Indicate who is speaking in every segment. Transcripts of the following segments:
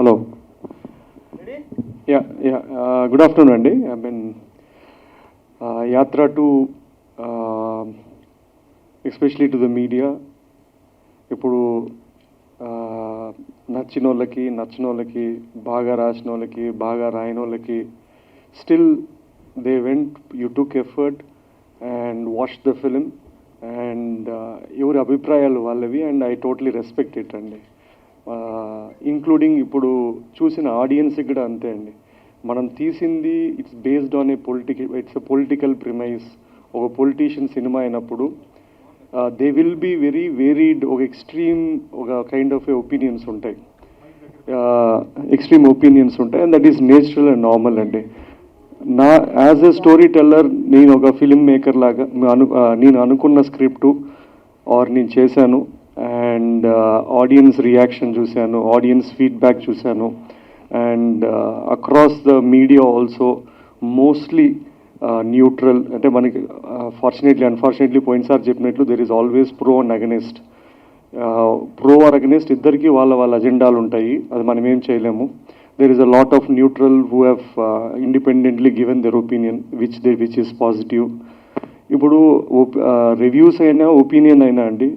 Speaker 1: Hello. Good afternoon, Andy. I've been Yatra to, especially to the media. ఇప్పుడు నచ్చినోళ్ళకి బాగా రాసినోళ్ళకి బాగా రాయనోళ్ళకి still they went, you took effort and watch the film and ఎవరి అభిప్రాయాలు వాళ్ళవి and I totally respect it అండి. Including ఇప్పుడు చూసిన ఆడియన్స్కి కూడా అంతే అండి. మనం తీసింది it's based on it's a political premise. ఒక పొలిటీషియన్ సినిమా అయినప్పుడు they will be very varied, ఒక ఒక కైండ్ ఆఫ్ ఒపీనియన్స్ ఉంటాయి, ఎక్స్ట్రీమ్ ఒపీనియన్స్ ఉంటాయి, and that is natural and normal అండి. యాజ్ ఎ స్టోరీ టెల్లర్ నేను ఒక ఫిల్మ్ మేకర్ లాగా నేను అనుకున్న స్క్రిప్టు నేను చేశాను అండ్ ఆడియన్స్ రియాక్షన్ చూశాను, ఆడియన్స్ ఫీడ్బ్యాక్ చూశాను and across the media also mostly neutral. అంటే మనకి అన్ఫార్చునేట్లీ పోయినసారి చెప్పినట్లు there is always pro and against. Pro or against ఇద్దరికి వాళ్ళ అజెండాలు ఉంటాయి, అది మనం ఏం చేయలేము. There is a lot of neutral who have independently given their opinion which is positive. ఇప్పుడు రివ్యూస్ అయినా ఒపీనియన్ అయినా అండి,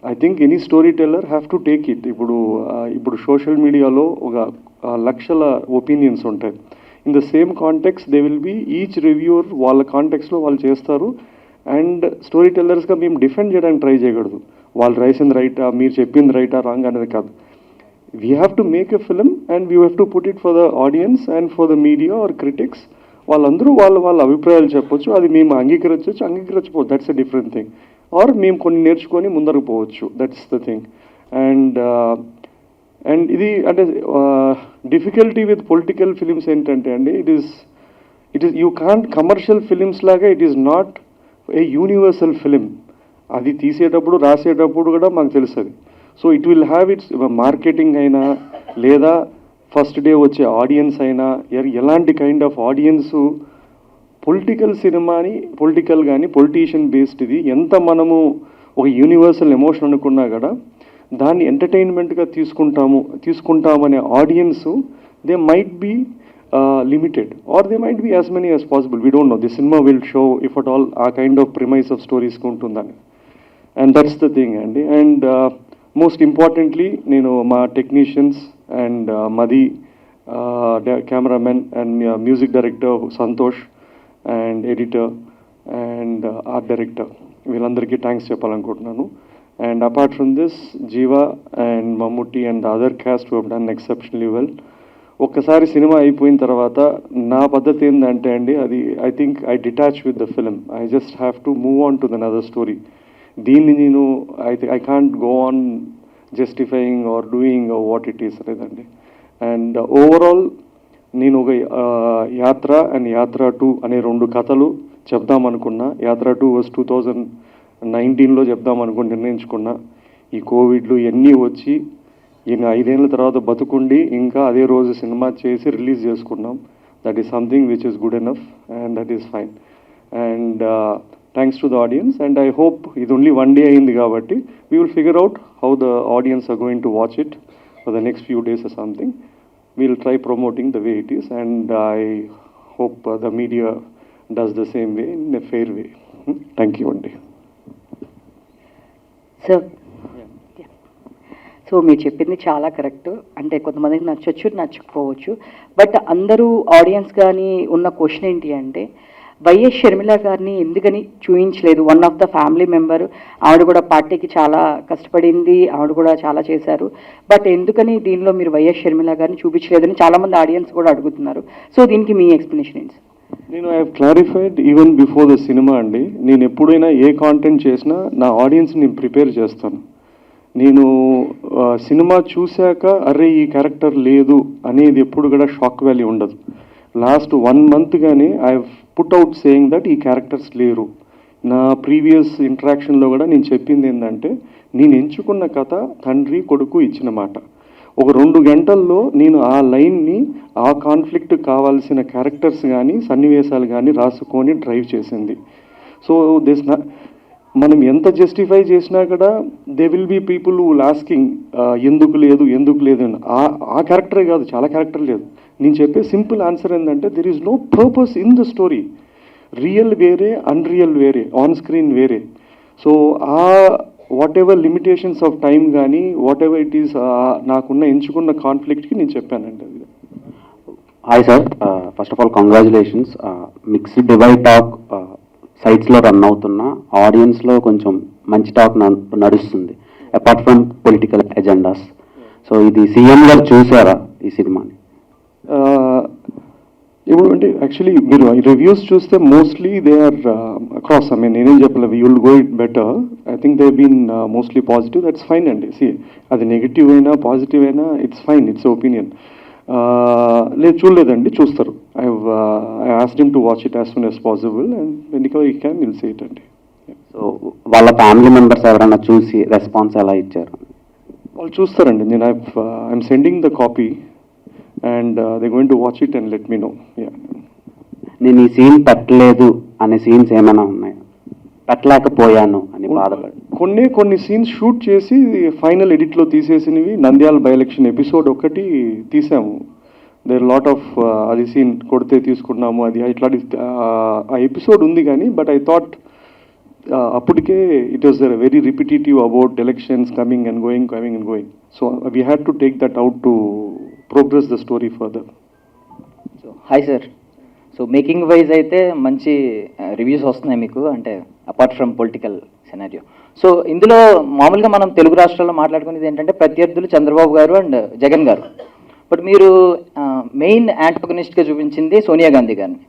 Speaker 1: I think any storyteller have to take it. ఇప్పుడు సోషల్ మీడియాలో ఒక లక్షల ఒపీనియన్స్ ఉంటాయి. In the same context they will be each reviewer వాళ్ళ కాంటెక్స్లో వాళ్ళు చేస్తారు. అండ్ స్టోరీ టెల్లర్స్గా మేము డిఫెండ్ చేయడానికి ట్రై చేయకూడదు, వాళ్ళు రాసింది రైటా మీరు చెప్పింది రైటా రాంగ్ అనేది కాదు. We have to make a film and we have to put it for the audience and for the media or critics. వాళ్ళందరూ వాళ్ళ అభిప్రాయాలు చెప్పొచ్చు, అది మేము అంగీకరించకపోవచ్చు, that's a different thing. Or మేము కొన్ని నేర్చుకొని ముందరకు పోవచ్చు, దట్స్ ద థింగ్. అండ్ ఇది అంటే డిఫికల్టీ విత్ పొలిటికల్ ఫిలిమ్స్ ఏంటంటే అండి, it is you can't commercial films లాగా it is not a universal film. అది తీసేటప్పుడు రాసేటప్పుడు కూడా మాకు తెలుస్తుంది. So it will have its marketing అయినా లేదా ఫస్ట్ డే వచ్చే ఆడియన్స్ అయినా ఎలాంటి కైండ్ ఆఫ్ ఆడియన్సు పొలిటికల్ సినిమాని పొలిటీషియన్ బేస్డ్ ఇది ఎంత మనము ఒక యూనివర్సల్ ఎమోషన్ అనుకున్నా కూడా దాన్ని ఎంటర్టైన్మెంట్గా తీసుకుంటామనే audience they might be limited or they might be as many as possible. We don't know the సినిమా will show if at all a kind of premise of స్టోరీస్కి ఉంటుందని. అండ్ దట్స్ ద థింగ్ అండి. And most importantly నేను మా technicians and మది cameraman and music director Santosh and editor and art director వీళ్ళందరికీ thanks చెప్పాలనుకుంటున్నాను. And apart from this Jiiva and Mammootty and the other cast who have done exceptionally well. ఒక్కసారి సినిమా అయిపోయిన తర్వాత నా పద్ధతి ఏంటంటే అండి, అది I think I detach with the film. I just have to move on to then other story. దీన్ని నేను I can't go on justifying or doing what it is అనేదండి. అండ్ ఓవరాల్ నేను ఒక యాత్ర అండ్ యాత్ర 2 అనే 2 కథలు చెప్దామనుకున్నా. యాత్ర 2 వాజ్ 2019లో చెప్దామనుకుని నిర్ణయించుకున్నా. ఈ కోవిడ్లు ఇవన్నీ వచ్చి 5 ఏళ్ళ తర్వాత బతుకుండి ఇంకా అదే రోజు సినిమా చేసి రిలీజ్ చేసుకున్నాం. That is something which is good enough and that is fine. And thanks to the audience and I hope ఇది ఓన్లీ 1 day అయింది కాబట్టి we will figure out how the audience are going to watch it for the next few days or something. We'll try promoting the way it is and I hope the media does the same way in a fair way. Thank you, Andy.
Speaker 2: So మీరు చెప్పింది చాలా correct. అంటే కొంతమందికి నచ్చొచ్చు నచ్చకపోవచ్చు, but అందరూ audience కానీ ఉన్న question ఏంటి అంటే వైఎస్ షర్మిల గారిని ఎందుకని చూపించలేదు? One of the family member, ఆవిడ కూడా పార్టీకి చాలా కష్టపడింది, ఆవిడ కూడా చాలా చేశారు, బట్ ఎందుకని దీనిలో మీరు వైఎస్ షర్మిల గారిని చూపించలేదని చాలామంది ఆడియన్స్ కూడా అడుగుతున్నారు. సో దీనికి మీ ఎక్స్ప్లెనేషన్ ఏంటి?
Speaker 1: నేను I have clarified even before the cinema అండి. నేను ఎప్పుడైనా ఏ కాంటెంట్ చేసినా నా ఆడియన్స్ నేను ప్రిపేర్ చేస్తాను. నేను సినిమా చూశాక అరే ఈ క్యారెక్టర్ లేదు అనేది ఎప్పుడు కూడా షాక్ వాల్యూ ఉండదు. లాస్ట్ 1 month కానీ I have put out saying that ఈ క్యారెక్టర్స్ లేరు. నా ప్రీవియస్ ఇంటరాక్షన్లో కూడా నేను చెప్పింది ఏంటంటే నేను ఎంచుకున్న కథ తండ్రి కొడుకు ఇచ్చిన మాట. ఒక 2 గంటల్లో నేను ఆ లైన్ని ఆ కాన్ఫ్లిక్ట్ కావాల్సిన క్యారెక్టర్స్ కానీ సన్నివేశాలు కానీ రాసుకొని డ్రైవ్ చేసింది. సో మనం ఎంత జస్టిఫై చేసినా కూడా they will be people who asking ఎందుకు లేదు అని. ఆ క్యారెక్టరే కాదు, చాలా క్యారెక్టర్ లేదు. నేను చెప్పే సింపుల్ ఆన్సర్ ఏంటంటే there is no purpose in the story. Real వేరే, అన్రియల్ వేరే, ఆన్ స్క్రీన్ వేరే. So whatever limitations of time కానీ వాట్ ఎవర్ ఇట్ ఈస్ నాకున్న ఎంచుకున్న కాన్ఫ్లిక్ట్కి నేను చెప్పానండి అది.
Speaker 3: Hi sir, first of all congratulations. Mixed divide talk సైట్స్లో రన్ అవుతున్న ఆడియన్స్లో కొంచెం మంచి టాక్ నడుస్తుంది apart from political agendas. So ఇది సీఎం గారు చూసారా ఈ సినిమాని?
Speaker 1: ఇప్పుడు అంటే యాక్చువల్లీ మీరు రివ్యూస్ చూస్తే mostly they are across. I mean నేనేం చెప్పలేదు, you will go it better. I think they been mostly positive. That's fine అండి. సి అది నెగిటివ్ అయినా పాజిటివ్ అయినా ఇట్స్ ఫైన్, ఇట్స్ ఒపీనియన్. లేదు చూడలేదండి, చూస్తారు. I asked him to watch it as soon as possible and when you can will see it అండి.
Speaker 3: సో వాళ్ళ ఫ్యామిలీ మెంబర్స్ ఎవరైనా చూసి రెస్పాన్స్ ఎలా ఇచ్చారు?
Speaker 1: వాళ్ళు చూస్తారండి. నేను I'm sending the copy and they going to watch it and let me know.
Speaker 3: నేను ఈ సీన్ పెట్టలేదు అనే సీన్స్ ఏమైనా ఉన్నాయా? పెట్టలేకపోయాను అని బాధపడి
Speaker 1: కొన్ని సీన్స్ షూట్ చేసి ఫైనల్ ఎడిట్లో తీసేసినవి. నంద్యాల బై ఎలక్షన్ ఎపిసోడ్ ఒకటి తీసాము. దేర్ లాట్ ఆఫ్ అది సీన్ కొడితే తీసుకున్నాము, అది ఇట్లాంటి ఆ ఎపిసోడ్ ఉంది కానీ బట్ ఐ థాట్ అప్పటికే it was very repetitive about elections coming and going. So we had to take that out to progress the story further.
Speaker 4: So hi sir, so making wise అయితే మంచి reviews వస్తున్నాయి మీకు, అంటే apart from political scenario. So ఇందులో మామూలుగా మనం తెలుగు రాష్ట్రాల్లో మాట్లాడుకునేది ఏంటంటే ప్రత్యర్థులు చంద్రబాబు గారు అండ్ జగన్ గారు. బట్ మీరు మెయిన్ యాంటోగనిస్ట్గా చూపించింది సోనియా గాంధీ గారిని.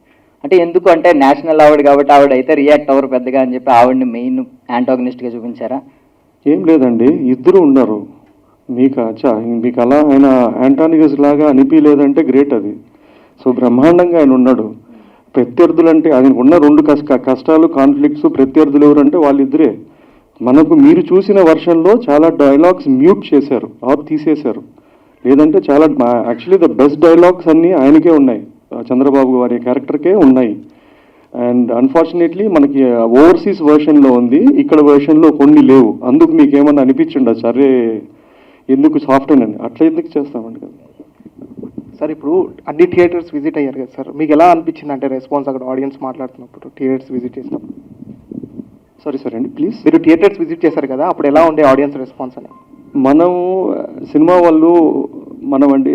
Speaker 4: అంటే ఎందుకు అంటే నేషనల్ ఆవిడ కాబట్టి ఆవిడ అయితే రియాక్ట్ అవ్వరు పెద్దగా అని చెప్పి ఆవిడని మెయిన్ యాంటోగనిస్ట్గా చూపించారా?
Speaker 1: ఏం లేదండి, ఇద్దరు ఉన్నారు. మీకు అలా ఆయన యాంటానిగస్ లాగా అనిపించలేదంటే గ్రేట్ అది. సో బ్రహ్మాండంగా ఆయన ఉన్నాడు. ప్రత్యర్థులు అంటే ఆయనకు ఉన్న రెండు కష్టాలు, కాన్ఫ్లిక్ట్స్. ప్రత్యర్థులు ఎవరంటే వాళ్ళిద్దరే. మనకు మీరు చూసిన వర్షన్లో చాలా డైలాగ్స్ మ్యూట్ చేశారు ఆర్ తీసేశారు. లేదంటే చాలా యాక్చువల్లీ ద బెస్ట్ డైలాగ్స్ అన్నీ ఆయనకే ఉన్నాయి, చంద్రబాబు గారి క్యారెక్టర్కే ఉన్నాయి. అండ్ అన్ఫార్చునేట్లీ మనకి ఓవర్సీస్ వర్షన్లో ఉంది, ఇక్కడ వర్షన్లో కొన్ని లేవు. అందుకు మీకు ఏమన్నా అనిపించండి సరే ఎందుకు సాఫ్ట్ అని, అట్లా ఎందుకు చేస్తామండి కదా
Speaker 5: సార్. ఇప్పుడు అన్ని థియేటర్స్ విజిట్ అయ్యారు కదా సార్, మీకు ఎలా అనిపించింది అంటే రెస్పాన్స్ అక్కడ ఆడియన్స్ మాట్లాడుతున్నప్పుడు థియేటర్స్ విజిట్ చేసినప్పుడు?
Speaker 1: సరే అండి ప్లీజ్.
Speaker 5: మీరు థియేటర్స్ విజిట్ చేశారు కదా, అప్పుడు ఎలా ఉండే ఆడియన్స్ రెస్పాన్స్ అని?
Speaker 1: మనం సినిమా వాళ్ళు అండి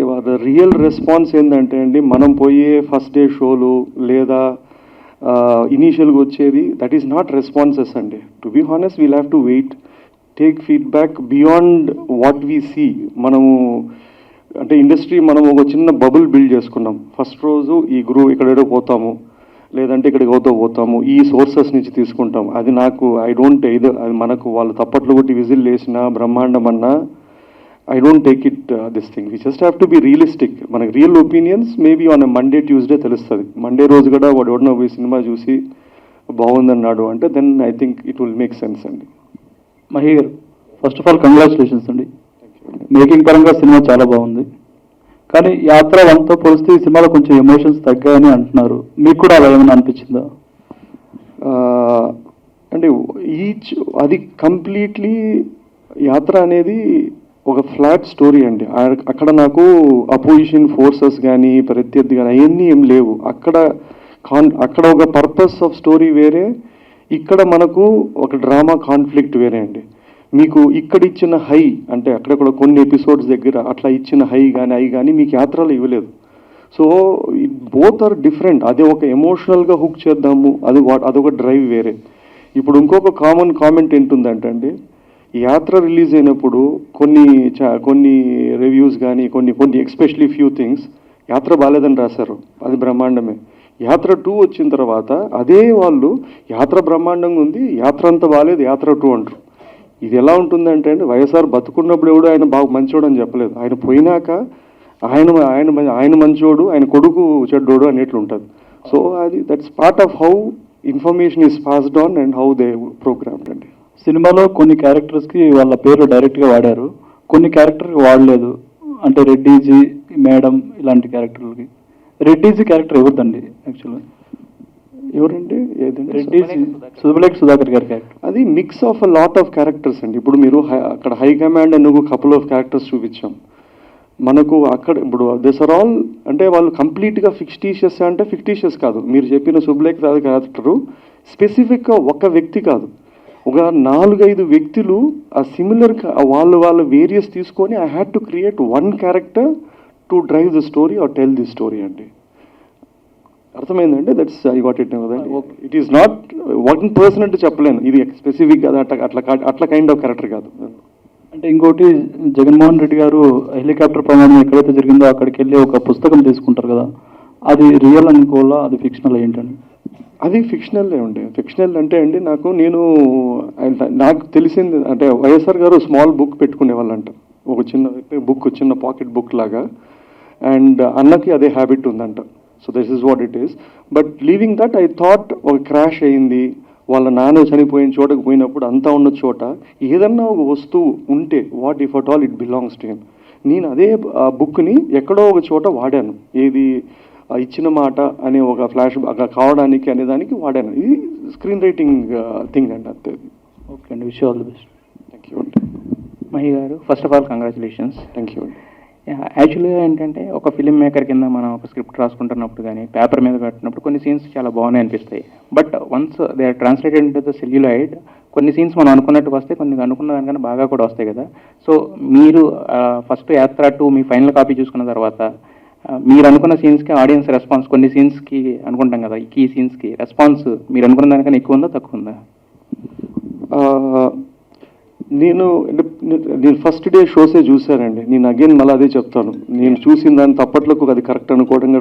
Speaker 1: రియల్ రెస్పాన్స్ ఏంటంటే అండి, మనం పోయే ఫస్ట్ డే షోలు లేదా ఇనీషియల్గా వచ్చేది దట్ ఈస్ నాట్ రెస్పాన్సెస్ అండి. To be honest we'll have to wait, take feedback beyond what we see. మనము అంటే ఇండస్ట్రీ మనం ఒక చిన్న బబుల్ బిల్డ్ చేసుకున్నాం. ఫస్ట్ రోజు ఈ ఇక్కడేడో పోతాము, లేదంటే ఇక్కడికి పోతాము, ఈ సోర్సెస్ నుంచి తీసుకుంటాం. అది నాకు ఐ డోంట్ అది మనకు వాళ్ళు తప్పట్లు కొట్టి విజిల్ వేసినా బ్రహ్మాండం అన్నా I don't take it this thing. We just have to be realistic. మనకి real opinions maybe on Monday Tuesday తెలుస్తుంది. మండే రోజు కూడా వాడు ఎవడన్నా పోయి సినిమా చూసి బాగుందన్నాడు అంటే then I think it will make sense అండి.
Speaker 6: మహి గారు, ఫస్ట్ ఆఫ్ ఆల్ కంగ్రాచులేషన్స్ అండి. మేకింగ్ పరంగా సినిమా చాలా బాగుంది, కానీ యాత్ర 1తో పోలిస్తే ఈ సినిమాలో కొంచెం ఎమోషన్స్ తగ్గాయని అంటున్నారు. మీకు కూడా అలా ఏమైనా అనిపించిందా?
Speaker 1: అంటే అది కంప్లీట్లీ యాత్ర అనేది ఒక ఫ్లాట్ స్టోరీ అండి. అక్కడ నాకు అపోజిషన్ ఫోర్సెస్ కానీ ప్రత్యర్థి కానీ అవన్నీ ఏం లేవు. అక్కడ ఒక పర్పస్ ఆఫ్ స్టోరీ వేరే, ఇక్కడ మనకు ఒక డ్రామా కాన్ఫ్లిక్ట్ వేరే అండి. మీకు ఇక్కడ ఇచ్చిన హై అంటే అక్కడక్కడ కొన్ని ఎపిసోడ్స్ దగ్గర అట్లా ఇచ్చిన హై కానీ మీకు యాత్రలో ఇవ్వలేదు. So both are different. అది ఒక ఎమోషనల్గా హుక్ చేద్దాము, అదొక డ్రైవ్ వేరే. ఇప్పుడు ఇంకొక కామన్ కామెంట్ ఏంటుందంటే అండి, యాత్ర రిలీజ్ అయినప్పుడు కొన్ని రివ్యూస్ కానీ కొన్ని ఎస్పెషలీ ఫ్యూ థింగ్స్ యాత్ర బాగాలేదని రాశారు, అది బ్రహ్మాండమే. యాత్ర 2 వచ్చిన తర్వాత అదే వాళ్ళు యాత్ర బ్రహ్మాండంగా ఉంది, యాత్ర అంతా బాగాలేదు, యాత్ర 2 అంటారు. ఇది ఎలా ఉంటుందంటే అండి, వైఎస్ఆర్ బతుకున్నప్పుడు ఎవడు ఆయన బాగా మంచోడు అని చెప్పలేదు, ఆయన పోయినాక ఆయన మంచోడు, ఆయన కొడుకు చెడ్డోడు అనేట్లు ఉంటుంది. సో అది that's part of how information is passed on and how they programmed అండి.
Speaker 6: సినిమాలో కొన్ని క్యారెక్టర్స్కి వాళ్ళ పేర్లు డైరెక్ట్గా వాడారు, కొన్ని క్యారెక్టర్కి వాడలేదు. అంటే రెడ్డీజీ, మేడం ఇలాంటి క్యారెక్టర్లకి. రెడ్డీజీ క్యారెక్టర్ ఎవరిదండి యాక్చువల్గా?
Speaker 1: ఎవరండి ఏదండి
Speaker 6: రెడ్డి శుభలేఖ సుధాకర్ గారి క్యారెక్టర్.
Speaker 1: అది mix of a lot of characters అండి. ఇప్పుడు మీరు అక్కడ హై కమాండ్ అని ఒక కపుల్ ఆఫ్ క్యారెక్టర్స్ చూపించాం. మనకు అక్కడ ఇప్పుడు దిస్ ఆర్ ఆల్ అంటే వాళ్ళు కంప్లీట్గా ఫిక్టిషియస్ అంటే ఫిక్టిషియస్ కాదు. మీరు చెప్పిన శుభలేఖ క్యారెక్టరు స్పెసిఫిక్గా ఒక వ్యక్తి కాదు, ఒక 4-5 వ్యక్తులు ఆ సిమిలర్ వాళ్ళ వేరియస్ తీసుకొని I had to create one character to drive the story or tell the story అండి. అర్థమైందండి? దట్స్ ఐ గాట్ ఇట్ కదండి. It is not one person అంటే చెప్పలేను, ఇది స్పెసిఫిక్ కాదు, అట్లా కైండ్ ఆఫ్ క్యారెక్టర్ కాదు.
Speaker 6: అంటే ఇంకోటి, జగన్మోహన్ రెడ్డి గారు హెలికాప్టర్ ప్రమాదం ఎక్కడైతే జరిగిందో అక్కడికి వెళ్ళి ఒక పుస్తకం తీసుకుంటారు కదా, అది రియల్ అనుకోవాలా, అది ఫిక్షనల్ ఏంటండి?
Speaker 1: అది ఫిక్షనల్లే ఉండే. ఫిక్షనల్ అంటే అండి నాకు తెలిసింది అంటే వైఎస్ఆర్ గారు స్మాల్ బుక్ పెట్టుకునే వాళ్ళంట, ఒక చిన్న బుక్, చిన్న పాకెట్ బుక్ లాగా. అండ్ అన్నకి అదే హ్యాబిట్ ఉందంట. So this is what it is. But leaving that I thought ఒక క్రాష్ అయింది, వాళ్ళ నాన్న చనిపోయిన చోటకు పోయినప్పుడు అంతా ఉన్న చోట ఏదన్నా ఒక వస్తువు ఉంటే what if at all it belongs to him. నేను అదే బుక్ని ఎక్కడో ఒక చోట వాడాను. ఏది ఇచ్చిన మాట అనే ఒక ఫ్లాష్ కావడానికి అనే దానికి వాడాను. ఇది స్క్రీన్ రైటింగ్ థింగ్ అండి అంతే.
Speaker 6: ఓకే అండి, wish all the best.
Speaker 1: Thank you అండి.
Speaker 7: మహి గారు, first of all congratulations.
Speaker 1: Thank you అండి.
Speaker 7: యాక్చువల్గా ఏంటంటే ఒక ఫిల్మ్ మేకర్ కింద మనం ఒక స్క్రిప్ట్ రాసుకుంటున్నప్పుడు కానీ పేపర్ మీద పెట్టినప్పుడు కొన్ని సీన్స్ చాలా బాగున్నాయి అనిపిస్తాయి. But once they are translated into the celluloid, కొన్ని సీన్స్ మనం అనుకున్నట్టు వస్తాయి, కొన్ని అనుకున్న దానికన్నా బాగా కూడా వస్తాయి కదా. సో మీరు ఫస్ట్ యాత్ర 2 మీ ఫైనల్ కాపీ చూసుకున్న తర్వాత మీరు అనుకున్న సీన్స్కి ఆడియన్స్ రెస్పాన్స్, కొన్ని సీన్స్కి అనుకుంటాం కదా ఈ సీన్స్కి రెస్పాన్స్ మీరు అనుకున్న దానికన్నా ఎక్కువ ఉందా తక్కువ ఉందా?
Speaker 1: నేను ఫస్ట్ డే షోసే చూశానండి. నేను అగైన్ మళ్ళీ అదే చెప్తాను, నేను చూసిన దాని తప్పట్లకు అది కరెక్ట్ అనుకోవడం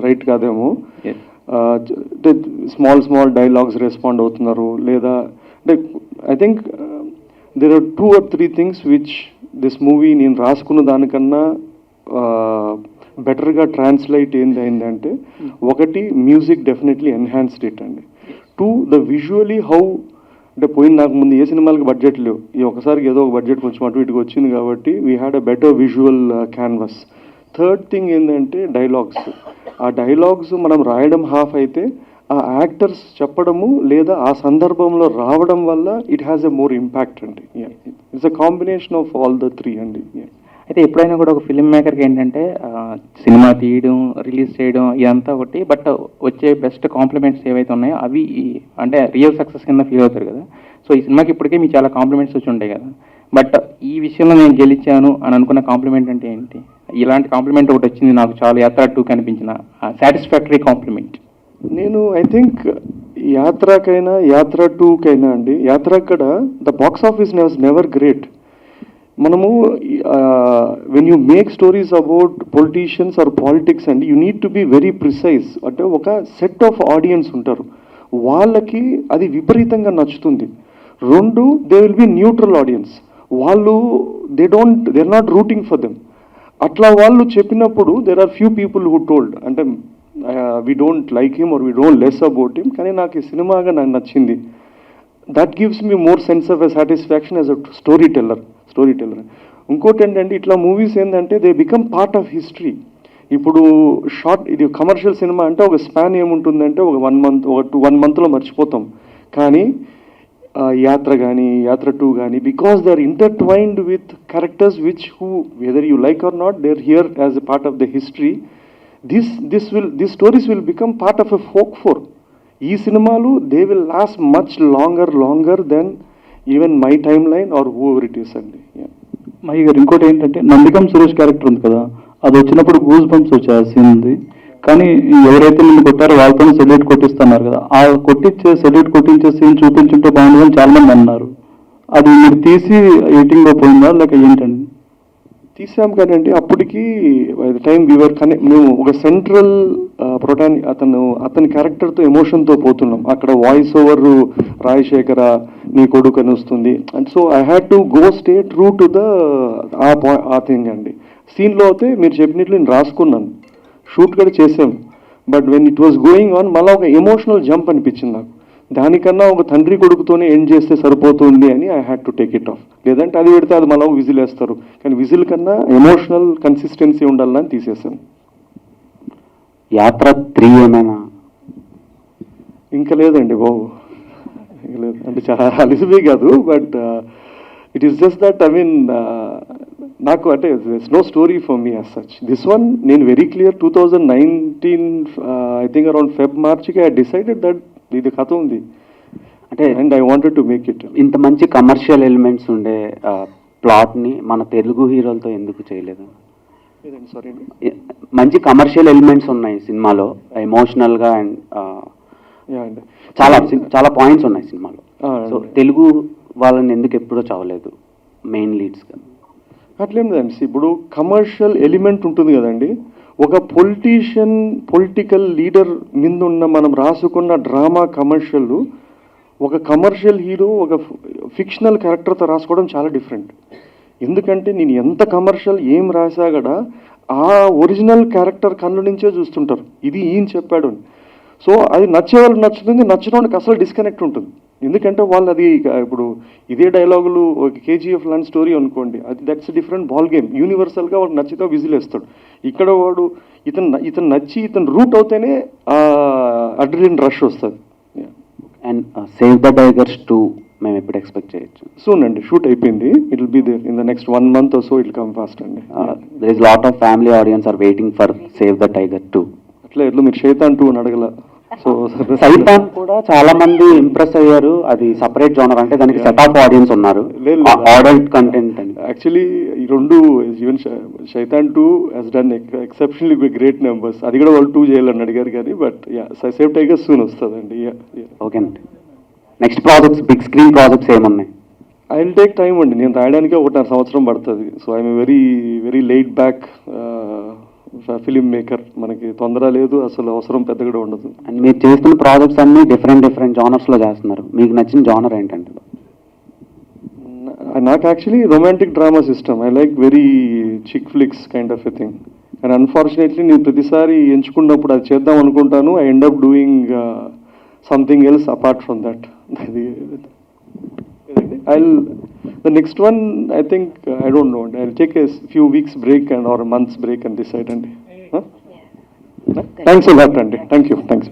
Speaker 1: రైట్ కాదేమో. అంటే స్మాల్ డైలాగ్స్ రెస్పాండ్ అవుతున్నారు లేదా అంటే I think there are 2 or 3 things which this movie నేను రాసుకున్న దానికన్నా బెటర్గా ట్రాన్స్లేట్ ఏంటంటే, ఒకటి మ్యూజిక్ డెఫినెట్లీ ఎన్హాన్స్డ్ ఇట్ అండి. 2 ద విజువలీ హౌ అంటే పోయిన నాకు ముందు ఏ సినిమాలకి బడ్జెట్ లేవు, ఈ ఒకసారికి ఏదో ఒక బడ్జెట్ కొంచెం అటు ఇటుకు వచ్చింది కాబట్టి we had a better visual canvas. Third thing ఏంటంటే డైలాగ్స్. ఆ డైలాగ్స్ మనం రాయడం హాఫ్ అయితే ఆ యాక్టర్స్ చెప్పడము లేదా ఆ సందర్భంలో రావడం వల్ల it has a more impact అండి. It's a combination of all the 3 అండి.
Speaker 7: అయితే ఎప్పుడైనా కూడా ఒక ఫిల్మ్ మేకర్కి ఏంటంటే సినిమా తీయడం, రిలీజ్ చేయడం ఇదంతా ఒకటి, బట్ వచ్చే బెస్ట్ కాంప్లిమెంట్స్ ఏవైతే ఉన్నాయో అవి అంటే రియల్ సక్సెస్ కింద ఫీల్ అవుతారు కదా. సో ఈ సినిమాకి ఇప్పటికే మీకు చాలా కాంప్లిమెంట్స్ వచ్చి ఉంటాయి కదా, బట్ ఈ విషయంలో నేను గెలిచాను అని అనుకున్న కాంప్లిమెంట్ అంటే ఏంటి? ఇలాంటి కాంప్లిమెంట్ ఒకటి వచ్చింది నాకు చాలా యాత్ర 2 కనిపించిన సాటిస్ఫాక్టరీ కాంప్లిమెంట్.
Speaker 1: నేను ఐ థింక్ యాత్రకైనా యాత్ర 2కైనా అండి, యాత్ర అక్కడ the box office never great. మనము when you make stories about politicians or politics అండి, you need to be very precise. అంటే ఒక సెట్ ఆఫ్ ఆడియన్స్ ఉంటారు, వాళ్ళకి అది విపరీతంగా నచ్చుతుంది. 2 they will be neutral audience, వాళ్ళు they are not rooting for them. అట్లా వాళ్ళు చెప్పినప్పుడు there are few people who told అంటే we don't like him or we don't less about him, కానీ నాకు ఈ సినిమాగా నాకు నచ్చింది. That gives me more sense of a satisfaction as a story teller. ఇంకోటి ఏంటంటే ఇట్లా మూవీస్ ఏంటంటే they become part of history. ఇప్పుడు ఇది కమర్షియల్ సినిమా అంటే ఒక స్పాన్ ఏముంటుందంటే ఒక 1 monthలో మర్చిపోతాం. కానీ యాత్ర కానీ యాత్ర 2 కానీ because they are intertwined with characters which whether you like or not they are here as a part of the history. This stories will become part of a folklore. ఈ సినిమాలు they will last much longer than even my timeline or whoever it is అండి.
Speaker 6: మహి గారు, ఇంకోటి ఏంటంటే Nandigam Suresh character ఉంది కదా, అది వచ్చినప్పుడు గూస్ బంప్స్ వచ్చే సీన్ ఉంది. కానీ ఎవరైతే నిన్ను కొట్టారో వాళ్ళతోనే సెల్యూట్ కొట్టిస్తున్నారు కదా, ఆ సెల్యూట్ కొట్టించే సీన్ చూపించుంటే బాగుంటుందని చాలా మంది అన్నారు. అది మీరు తీసి ఎడిటింగ్లో పోయిందా లేక ఏంటండి?
Speaker 1: తీసాం కానండి, అప్పటికి బై ద టైమ్ వీవర్ మేము ఒక సెంట్రల్ అతని క్యారెక్టర్తో ఎమోషన్తో పోతున్నాం. అక్కడ వాయిస్ ఓవర్ రాజశేఖర నీ కొడుకు అని వస్తుంది. And so I had to go stay true to ఆ థింగ్ అండి. సీన్లో అయితే మీరు చెప్పినట్లు నేను రాసుకున్నాను, షూట్ కూడా చేసాం. But when it was going on మళ్ళీ ఒక ఎమోషనల్ జంప్ అనిపించింది నాకు. దానికన్నా ఒక తండ్రి కొడుకుతోనే ఎండ్ చేస్తే సరిపోతుంది అని I had to take it of. లేదంటే అది పెడితే అది మళ్ళీ విజిల్ వేస్తారు, కానీ విజిల్ కన్నా ఎమోషనల్ కన్సిస్టెన్సీ ఉండాలని తీసేసాను.
Speaker 3: యాత్ర 3 ఏమైనా?
Speaker 1: ఇంకా లేదండి బాబు, ఇంకా లేదు అంటే చాలా అలిసిపోయి కాదు, but it is just that I mean నాకు అంటే no story for me as such. This one నేను very clear 2019 I think around మార్చ్కి ఐ డిసైడెడ్ దట్ ఇది కథ ఉంది
Speaker 3: అంటే
Speaker 1: and I wanted to make it.
Speaker 3: ఇంత మంచి కమర్షియల్ ఎలిమెంట్స్ ఉండే ప్లాట్ని మన తెలుగు హీరోలతో ఎందుకు చేయలేదు?
Speaker 1: సారీ అండి.
Speaker 3: మంచి కమర్షియల్ ఎలిమెంట్స్ ఉన్నాయి సినిమాలో, ఎమోషనల్గా అండ్
Speaker 1: అండి
Speaker 3: చాలా పాయింట్స్ ఉన్నాయి సినిమాలో. సో
Speaker 1: అండి.
Speaker 3: తెలుగు వాళ్ళని ఎందుకు ఎప్పుడూ చదవలేదు మెయిన్ లీడ్స్గా?
Speaker 1: అట్లేం లేదండి. ఇప్పుడు కమర్షియల్ ఎలిమెంట్ ఉంటుంది కదండి, ఒక పొలిటికల్ లీడర్ మీద ఉన్న మనం రాసుకున్న డ్రామా కమర్షియల్, ఒక కమర్షియల్ హీరో ఒక ఫిక్షనల్ క్యారెక్టర్తో రాసుకోవడం చాలా డిఫరెంట్. ఎందుకంటే నేను ఎంత కమర్షియల్ ఏం రాసా కూడా ఆ ఒరిజినల్ క్యారెక్టర్ కన్ను నుంచే చూస్తుంటారు, ఇది ఈయన చెప్పాడు అని. సో అది నచ్చే వాళ్ళకి నచ్చుతుంది, నచ్చడానికి అసలు డిస్కనెక్ట్ ఉంటుంది. ఎందుకంటే వాళ్ళు అది ఇప్పుడు ఇదే డైలాగులు ఒక కేజీఎఫ్ లాంటి స్టోరీ అనుకోండి, అది దట్స్ డిఫరెంట్ బాల్ గేమ్. యూనివర్సల్గా వాడు నచ్చితే విజిల్ వేస్తాడు. ఇక్కడ వాడు ఇతను నచ్చి ఇతను రూట్ అవుతేనే అడ్రిలిన్ రష్ వస్తుంది.
Speaker 3: అండ్ సేవ్ ద టైగర్స్ 2 మేము ఎప్పుడు ఎక్స్పెక్ట్ చేయొచ్చు?
Speaker 1: సూన్ అండి, షూట్ అయిపోయింది. It will be there in the next 1 month or so. It come fast అండి.
Speaker 3: There is lot of family audience are waiting for save the tiger 2.
Speaker 1: అట్లా ఎట్లా మీరు శైతాన్ 2 అని అడగల. సో
Speaker 3: సైతాన్ కూడా చాలా మంది ఇంప్రెస్ అయ్యారు. అది సపరేట్ జోనర్, అంటే దానికి సెట్ ఆఫ్ ఆడియన్స్ ఉన్నారు, అడల్ట్ కంటెంట్ అని.
Speaker 1: యాక్చువల్లీ ఈ రెండు even Shaitaan 2 he's done exceptionally great numbers. అది కూడా వాళ్ళు 2 చేయాలని అడిగారు కానీ, బట్ సేవ్ టైగర్ సూన్ వస్తుందండి.
Speaker 3: ఓకేనండి. Next projects, big screen projects ఏమున్నాయి?
Speaker 1: ఐ విల్ టేక్ టైం అండి. నేను రాయడానికి 1.5 సంవత్సరం పడుతుంది. So I'm very very late back filmmaker. మనకి తొందర లేదు, అసలు అవసరం పెద్ద కూడా ఉండదు.
Speaker 3: అండ్ మీరు చేస్తున్న ప్రాజెక్ట్స్ అన్ని డిఫరెంట్ జానర్స్లో చేస్తున్నారు. మీకు నచ్చిన జానర్ ఏంటంటే?
Speaker 1: నాకు యాక్చువల్లీ రొమాంటిక్ డ్రామాస్ ఇష్టం. I like very chick flicks kind of a thing. And unfortunately నేను ప్రతిసారి ఎంచుకున్నప్పుడు అది చేద్దాం అనుకుంటాను, I end up doing something else apart from that. The next one, I think, I don't know. I'll take a few weeks break or a month's break and decide. Thanks a lot, Andy. Thank you. Thanks.